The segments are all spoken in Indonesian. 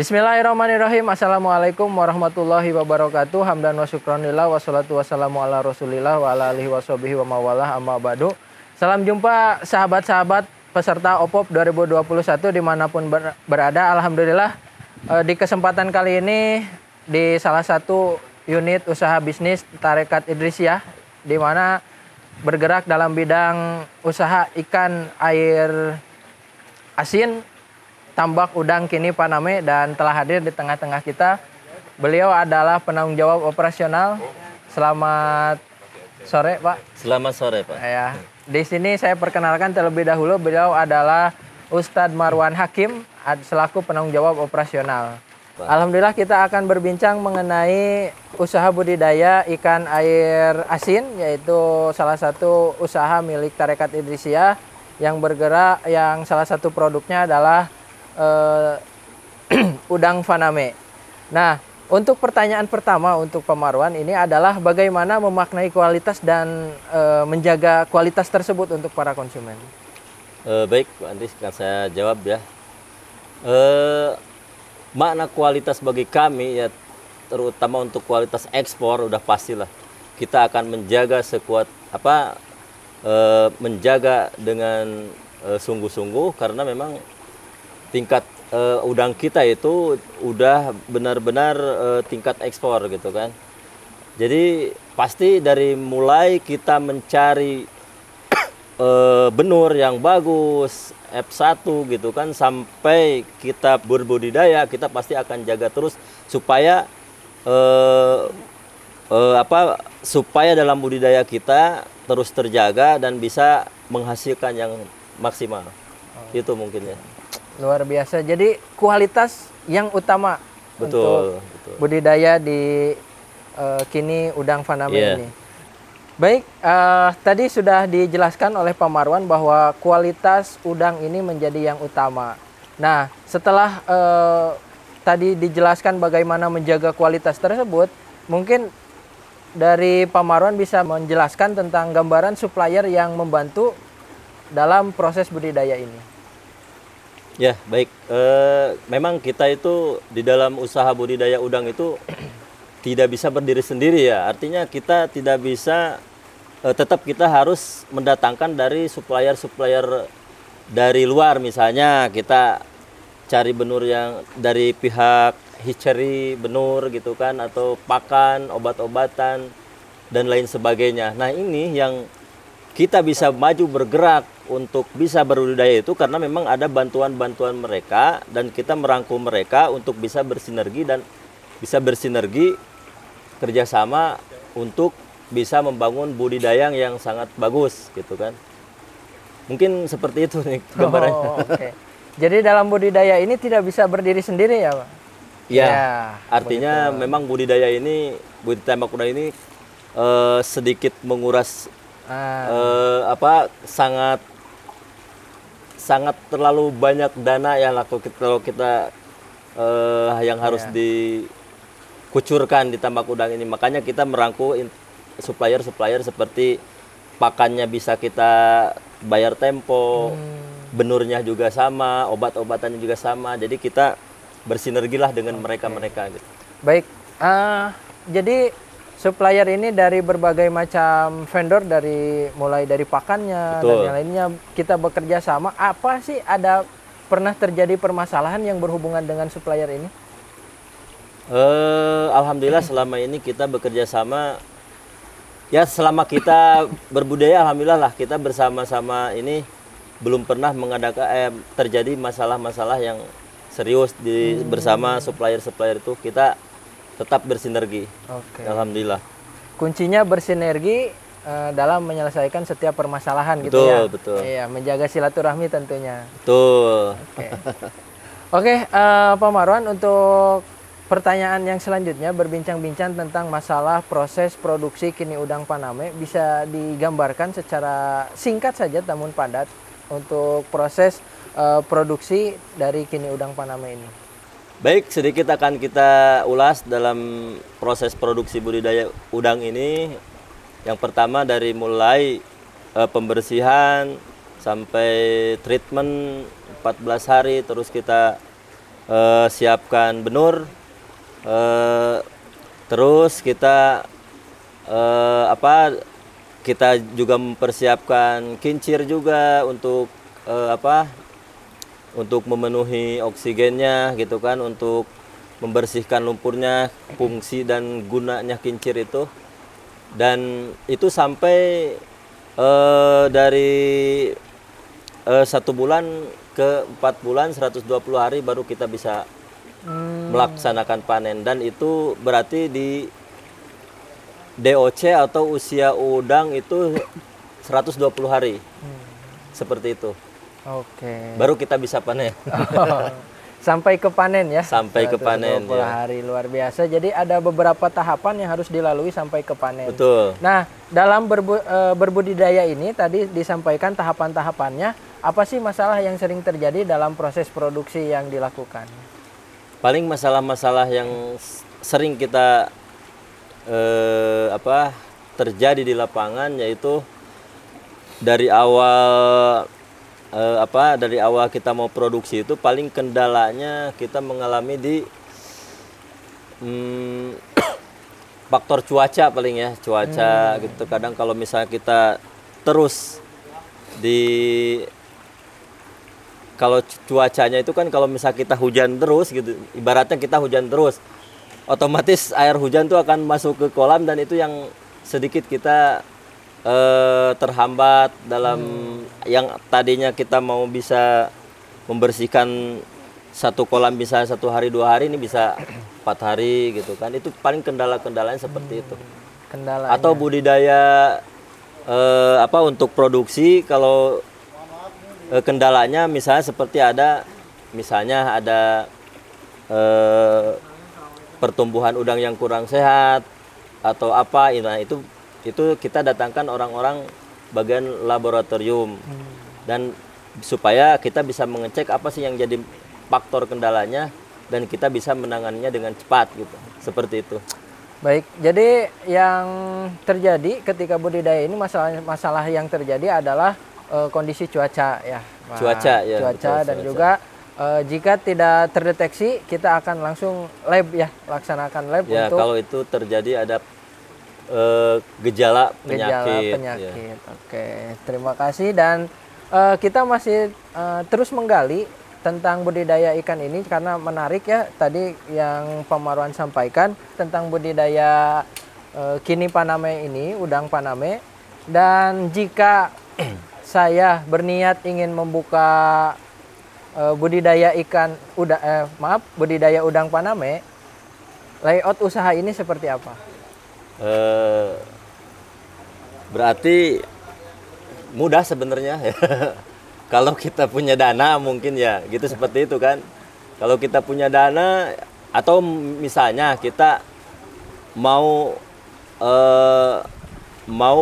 Bismillahirrahmanirrahim. Assalamualaikum warahmatullahi wabarakatuh. Hamdan wa syukranillah wassalatu wassalamu ala rasulillah wa ala alihi washabihi wa mawalah amma ba'du. Salam jumpa sahabat-sahabat peserta OPOP 2021 dimanapun berada. Alhamdulillah di kesempatan kali ini di salah satu unit usaha bisnis Tarekat Idrisiyah di mana bergerak dalam bidang usaha ikan air asin, tambak udang kini Paname, dan telah hadir di tengah-tengah kita. Beliau adalah penanggung jawab operasional. Selamat sore, Pak. Selamat sore, Pak. Ya, di sini saya perkenalkan terlebih dahulu, beliau adalah Ustadz Marwan Hakim selaku penanggung jawab operasional. Pak. Alhamdulillah kita akan berbincang mengenai usaha budidaya ikan air asin, yaitu salah satu usaha milik Tarekat Idrisiyah yang bergerak, yang salah satu produknya adalah udang Faname. Nah, untuk pertanyaan pertama untuk Pak Marwan ini adalah bagaimana memaknai kualitas dan menjaga kualitas tersebut untuk para konsumen. Baik, Pak Andri, akan saya jawab ya. Makna kualitas bagi kami ya, terutama untuk kualitas ekspor, udah pastilah kita akan menjaga menjaga dengan sungguh-sungguh, karena memang tingkat udang kita itu udah benar-benar tingkat ekspor gitu kan. Jadi pasti dari mulai kita mencari benur yang bagus, F1 gitu kan, sampai kita berbudidaya, kita pasti akan jaga terus supaya supaya dalam budidaya kita terus terjaga dan bisa menghasilkan yang maksimal. Itu mungkin ya. Luar biasa. Jadi kualitas yang utama untuk budidaya di kini udang Faname ini. Baik, tadi sudah dijelaskan oleh Pak Marwan bahwa kualitas udang ini menjadi yang utama. Nah, setelah tadi dijelaskan bagaimana menjaga kualitas tersebut, mungkin dari Pak Marwan bisa menjelaskan tentang gambaran supplier yang membantu dalam proses budidaya ini. Ya, baik. Memang kita itu di dalam usaha budidaya udang itu tidak bisa berdiri sendiri ya. Artinya kita tidak bisa, tetap kita harus mendatangkan dari supplier-supplier dari luar. Misalnya kita cari benur yang dari pihak hatchery benur gitu kan, atau pakan, obat-obatan, dan lain sebagainya. Nah, ini yang kita bisa maju bergerak untuk bisa berbudidaya itu karena memang ada bantuan-bantuan mereka, dan kita merangkul mereka untuk bisa bersinergi kerjasama untuk bisa membangun budidaya yang sangat bagus gitu kan. Mungkin seperti itu nih gambarannya. Okay. Jadi dalam budidaya ini tidak bisa berdiri sendiri ya, Pak? Ya, artinya begitu. Memang budidaya tambak udang ini sedikit menguras sangat terlalu banyak dana ya kalau kita yang harus dikucurkan di tambak udang ini. Makanya kita merangkul supplier seperti pakannya bisa kita bayar tempo, benurnya juga sama, obat-obatannya juga sama. Jadi kita bersinergilah dengan mereka gitu. Baik, jadi supplier ini dari berbagai macam vendor, mulai dari pakannya. Betul. Dan yang lainnya kita bekerja sama. Apa sih, pernah terjadi permasalahan yang berhubungan dengan supplier ini? Alhamdulillah selama ini kita bekerja sama. Ya, selama kita berbudaya, alhamdulillah lah kita bersama-sama ini belum pernah terjadi masalah-masalah yang serius bersama supplier-supplier itu. Kita tetap bersinergi. Okay. Alhamdulillah. Kuncinya bersinergi dalam menyelesaikan setiap permasalahan gitu ya. Betul. Iya, menjaga silaturahmi tentunya. Betul. Oke, Pak Marwan, untuk pertanyaan yang selanjutnya berbincang-bincang tentang masalah proses produksi kini udang Faname. Bisa digambarkan secara singkat saja namun padat untuk proses produksi dari kini udang Faname ini. Baik, sedikit akan kita ulas dalam proses produksi budidaya udang ini. Yang pertama dari mulai pembersihan sampai treatment 14 hari, terus kita siapkan benur, terus kita kita juga mempersiapkan kincir juga untuk untuk memenuhi oksigennya gitu kan, untuk membersihkan lumpurnya, fungsi dan gunanya kincir itu. Dan itu sampai dari 1 bulan ke 4 bulan 120 hari baru kita bisa melaksanakan panen. Dan itu berarti di DOC atau usia udang itu 120 hari. Seperti itu. Oke. Baru kita bisa panen. Sampai ke panen ya. Sampai ke panen 120 ya. hari luar biasa. Jadi ada beberapa tahapan yang harus dilalui sampai ke panen. Betul. Nah, dalam berbudidaya ini tadi disampaikan tahapan-tahapannya. Apa sih masalah yang sering terjadi dalam proses produksi yang dilakukan? Paling masalah-masalah yang sering kita terjadi di lapangan yaitu dari awal dari awal kita mau produksi itu paling kendalanya kita mengalami di faktor cuaca paling ya, cuaca gitu. Kadang kalau misalnya kita terus kalau cuacanya itu kan, kalau misalnya kita hujan terus gitu, ibaratnya kita hujan terus, otomatis air hujan tuh akan masuk ke kolam, dan itu yang sedikit kita terhambat dalam yang tadinya kita mau bisa membersihkan satu kolam bisa 1 hari 2 hari, ini bisa 4 hari gitu kan. Itu paling kendala-kendalanya seperti itu. Kendalanya. Atau budidaya untuk produksi, kalau kendalanya misalnya seperti ada pertumbuhan udang yang kurang sehat atau apa, nah itu kita datangkan orang-orang bagian laboratorium, dan supaya kita bisa mengecek apa sih yang jadi faktor kendalanya, dan kita bisa menanganinya dengan cepat gitu, seperti itu. Baik, jadi yang terjadi ketika budidaya ini, masalah yang terjadi adalah kondisi cuaca ya, Pak. Cuaca ya, Cuaca betul, dan cuaca. juga jika tidak terdeteksi, kita akan langsung lab ya, laksanakan lab Ya, untuk kalau itu terjadi ada gejala penyakit. penyakit. Oke, terima kasih, dan kita masih terus menggali tentang budidaya ikan ini karena menarik ya, tadi yang Pak Marwan sampaikan tentang budidaya kini Paname ini, udang Paname. Dan jika saya berniat ingin membuka budidaya budidaya udang Paname, layout usaha ini seperti apa? Berarti mudah sebenarnya. Kalau kita punya dana mungkin ya gitu, seperti itu kan. Kalau kita punya dana, atau misalnya kita mau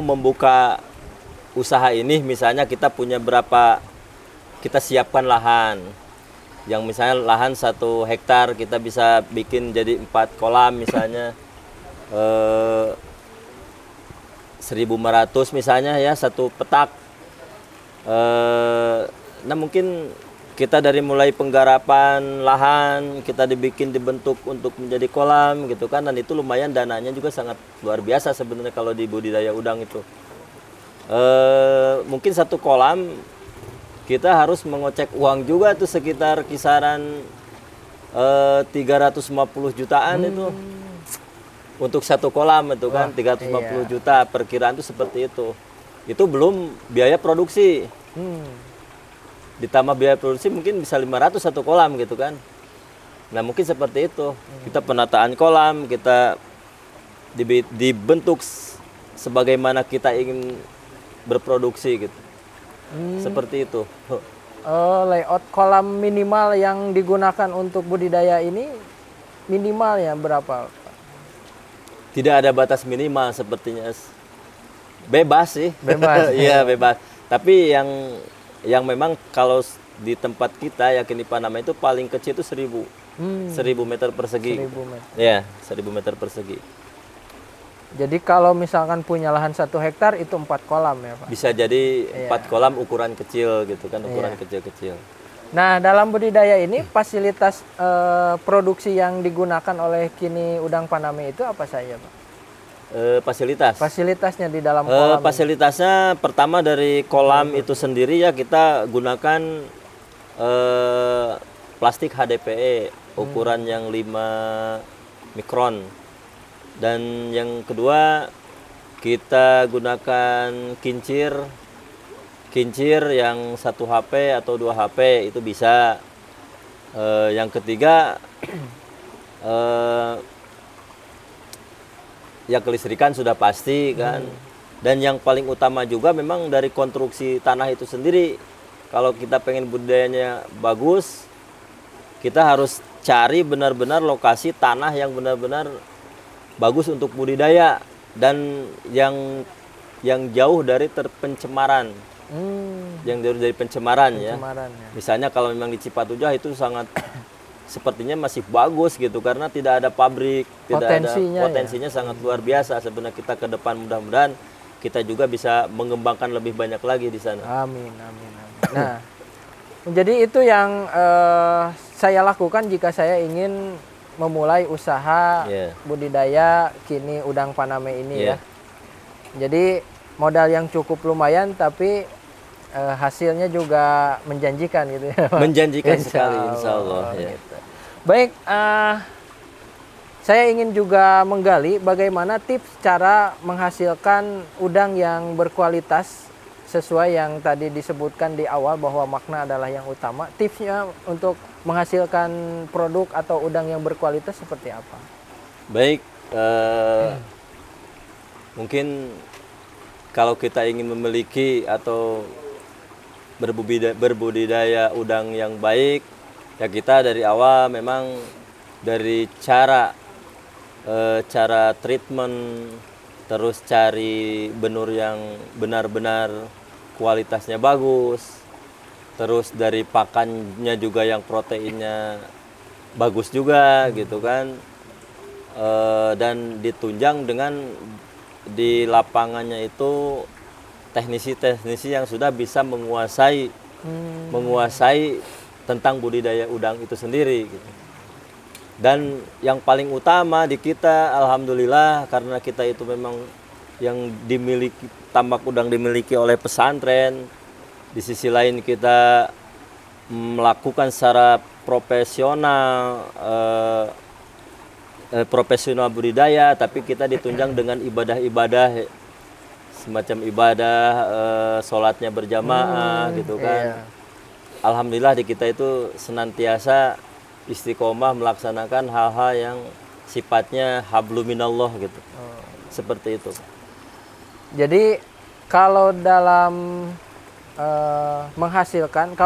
membuka usaha ini, misalnya kita punya kita siapkan lahan yang misalnya lahan 1 hektar, kita bisa bikin jadi 4 kolam misalnya, 1.500 misalnya ya, 1 petak. Nah mungkin kita dari mulai penggarapan lahan, kita dibentuk untuk menjadi kolam gitu kan, dan itu lumayan, dananya juga sangat luar biasa sebenarnya kalau di budidaya udang itu. Mungkin 1 kolam kita harus mengocek uang juga tuh sekitar kisaran 350 jutaan itu untuk 1 kolam itu kan. Wah, 350 juta perkiraan itu seperti itu. Itu belum biaya produksi. Ditambah biaya produksi mungkin bisa 500 1 kolam gitu kan. Nah mungkin seperti itu. Kita penataan kolam, kita dibentuk sebagaimana kita ingin berproduksi gitu. Seperti itu. Layout kolam minimal yang digunakan untuk budidaya ini minimalnya berapa? Tidak ada batas minimal sepertinya. Bebas sih. Bebas. Iya, bebas. Tapi yang memang kalau di tempat kita yakin di Panama itu paling kecil itu 1.000 meter persegi. 1.000 meter. Ya, 1.000 meter persegi. Jadi kalau misalkan punya lahan 1 hektar itu 4 kolam ya Pak? Bisa jadi 4 kolam ukuran kecil gitu kan, ukuran Iya. kecil-kecil. Nah, dalam budidaya ini fasilitas produksi yang digunakan oleh Kini Udang Paname itu apa saja, Pak? Fasilitas. Fasilitasnya di dalam kolam ini. Fasilitasnya pertama dari kolam itu sendiri ya kita gunakan plastik HDPE ukuran yang 5 mikron. Dan yang kedua kita gunakan kincir yang 1 HP atau 2 HP itu bisa. Yang ketiga ya kelistrikan sudah pasti kan. Dan yang paling utama juga memang dari konstruksi tanah itu sendiri. Kalau kita pengen budidayanya bagus, kita harus cari benar-benar lokasi tanah yang benar-benar bagus untuk budidaya dan yang jauh dari terpencemaran. Yang jauh dari pencemaran ya. Misalnya kalau memang di Cipatujah itu sangat sepertinya masih bagus gitu karena tidak ada pabrik, potensinya sangat luar biasa. Sebenarnya kita ke depan mudah-mudahan kita juga bisa mengembangkan lebih banyak lagi di sana. Amin, amin, amin. Nah, jadi itu yang saya lakukan jika saya ingin memulai usaha budidaya Kini Udang Paname ini ya. Jadi modal yang cukup lumayan tapi hasilnya juga menjanjikan gitu ya. Menjanjikan sekali insya Allah. Ya. Gitu. Baik, saya ingin juga menggali bagaimana tips cara menghasilkan udang yang berkualitas sesuai yang tadi disebutkan di awal bahwa makna adalah yang utama. Tipsnya untuk menghasilkan produk atau udang yang berkualitas seperti apa? Baik, mungkin kalau kita ingin memiliki atau berbudidaya udang yang baik, ya kita dari awal memang dari cara treatment, terus cari benur yang benar-benar kualitasnya bagus, terus dari pakannya juga yang proteinnya bagus juga gitu kan, dan ditunjang dengan di lapangannya itu teknisi-teknisi yang sudah bisa menguasai tentang budidaya udang itu sendiri gitu. Dan yang paling utama di kita alhamdulillah karena kita itu memang yang dimiliki tambak udang dimiliki oleh pesantren. Di sisi lain kita melakukan secara profesional budidaya, tapi kita ditunjang dengan ibadah-ibadah semacam ibadah sholatnya berjamaah gitu kan. Alhamdulillah di kita itu senantiasa istiqomah melaksanakan hal-hal yang sifatnya habluminallah gitu. Seperti itu. Jadi kalau dalam menghasilkan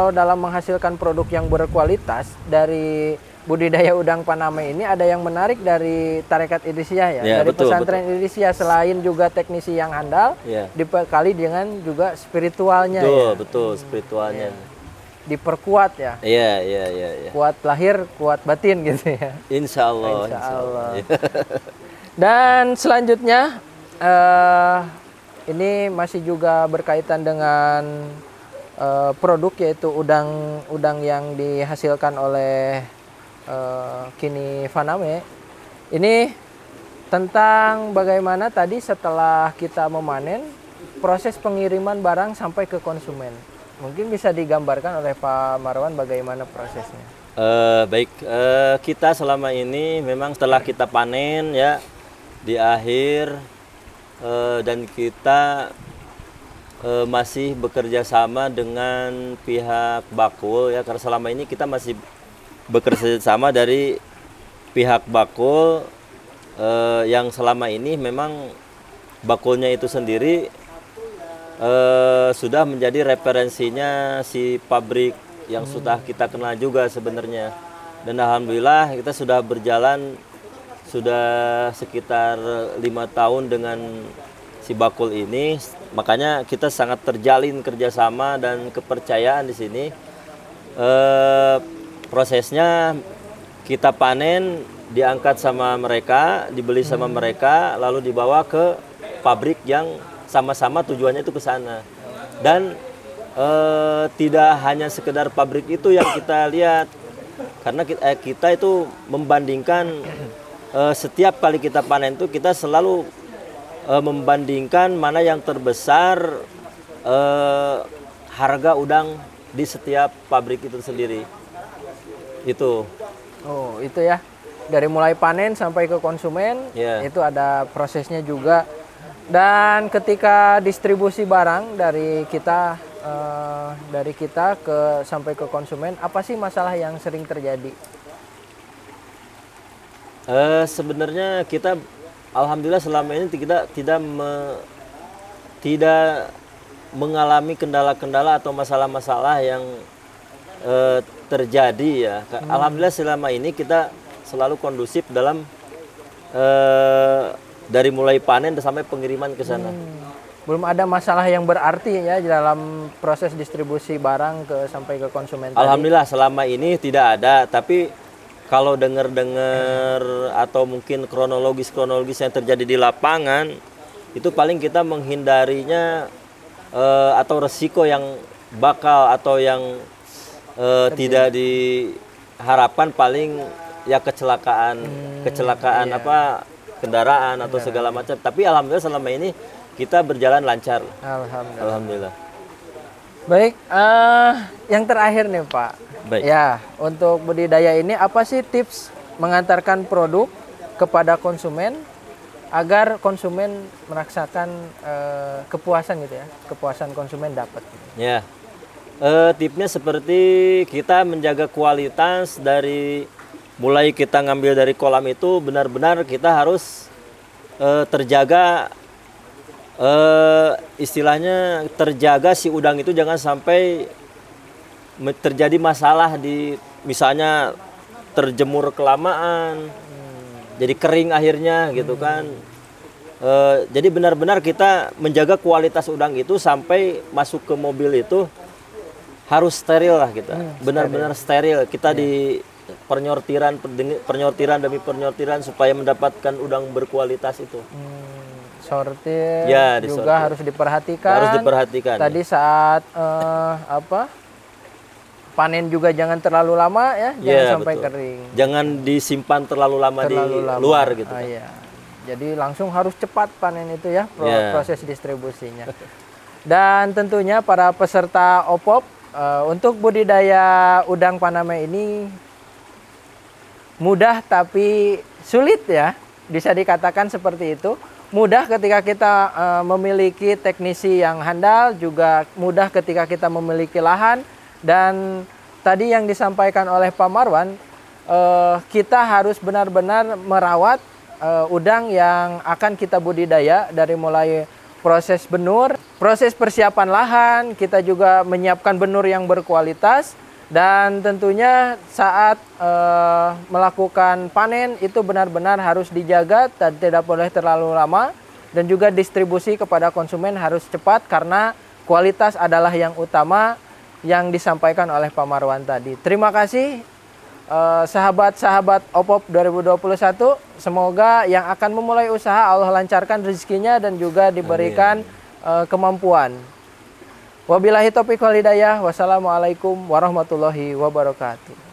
produk yang berkualitas dari budidaya udang Paname ini ada yang menarik dari Tarekat Idrisiyah ya, dari pesantren Idrisiyah selain juga teknisi yang handal, dibekali dengan juga spiritualnya. Betul, spiritualnya. Diperkuat ya. Iya. Kuat lahir, kuat batin gitu ya. Insya Allah. Dan selanjutnya ini masih juga berkaitan dengan produk yaitu udang yang dihasilkan oleh Kini Paname. Ini tentang bagaimana tadi setelah kita memanen proses pengiriman barang sampai ke konsumen. Mungkin bisa digambarkan oleh Pak Marwan bagaimana prosesnya. Baik, kita selama ini memang setelah kita panen ya di akhir dan kita masih bekerja sama dengan pihak bakul ya, karena selama ini kita masih bekerja sama dari pihak bakul yang selama ini memang bakulnya itu sendiri sudah menjadi referensinya si pabrik yang sudah kita kenal juga sebenarnya. Dan alhamdulillah kita sudah berjalan sudah sekitar 5 tahun dengan si bakul ini. Makanya kita sangat terjalin kerjasama dan kepercayaan di sini. Prosesnya kita panen, diangkat sama mereka, dibeli sama mereka, lalu dibawa ke pabrik yang sama-sama tujuannya itu ke sana. Dan tidak hanya sekedar pabrik itu yang kita lihat, karena kita itu membandingkan setiap kali kita panen itu kita selalu membandingkan mana yang terbesar harga udang di setiap pabrik itu sendiri. Itu. Oh, itu ya. Dari mulai panen sampai ke konsumen, itu ada prosesnya juga. Dan ketika distribusi barang dari kita ke sampai ke konsumen, apa sih masalah yang sering terjadi? Sebenarnya kita alhamdulillah selama ini kita tidak mengalami kendala-kendala atau masalah-masalah yang terjadi ya. Alhamdulillah selama ini kita selalu kondusif dalam dari mulai panen sampai pengiriman ke sana. Belum ada masalah yang berarti ya dalam proses distribusi barang sampai ke konsumen. Alhamdulillah selama ini tidak ada, tapi kalau dengar-dengar atau mungkin kronologis yang terjadi di lapangan, itu paling kita menghindarinya atau resiko yang bakal atau yang tidak diharapkan paling ya kecelakaan apa kendaraan atau segala macam. Tapi alhamdulillah selama ini kita berjalan lancar. Alhamdulillah. Baik, yang terakhir nih Pak. Baik. Ya, untuk budidaya ini apa sih tips mengantarkan produk kepada konsumen agar konsumen merasakan kepuasan gitu ya, kepuasan konsumen dapat. Ya, tipsnya seperti kita menjaga kualitas dari mulai kita ngambil dari kolam itu benar-benar kita harus terjaga, istilahnya terjaga si udang itu jangan sampai terjadi masalah di misalnya terjemur kelamaan, jadi kering akhirnya gitu kan. Jadi benar-benar kita menjaga kualitas udang itu sampai masuk ke mobil itu harus steril lah kita, benar-benar steril. Kita di penyortiran demi penyortiran supaya mendapatkan udang berkualitas itu. Sortir ya, juga harus diperhatikan. Harus diperhatikan. Tadi saat panen juga jangan terlalu lama ya, jangan sampai kering. Jangan disimpan terlalu lama di luar gitu. Iya. Jadi langsung harus cepat panen itu ya, proses distribusinya. Dan tentunya para peserta OPOP untuk budidaya udang Paname ini mudah tapi sulit ya, bisa dikatakan seperti itu. Mudah ketika kita memiliki teknisi yang handal, juga mudah ketika kita memiliki lahan. Dan tadi yang disampaikan oleh Pak Marwan, kita harus benar-benar merawat udang yang akan kita budidaya dari mulai proses benur, proses persiapan lahan, kita juga menyiapkan benur yang berkualitas, dan tentunya saat melakukan panen itu benar-benar harus dijaga dan tidak boleh terlalu lama, dan juga distribusi kepada konsumen harus cepat karena kualitas adalah yang utama yang disampaikan oleh Pak Marwan tadi. Terima kasih sahabat-sahabat OPOP 2021. Semoga yang akan memulai usaha Allah lancarkan rezekinya dan juga diberikan kemampuan. Wabillahi taufiq wal hidayah. Wassalamualaikum warahmatullahi wabarakatuh.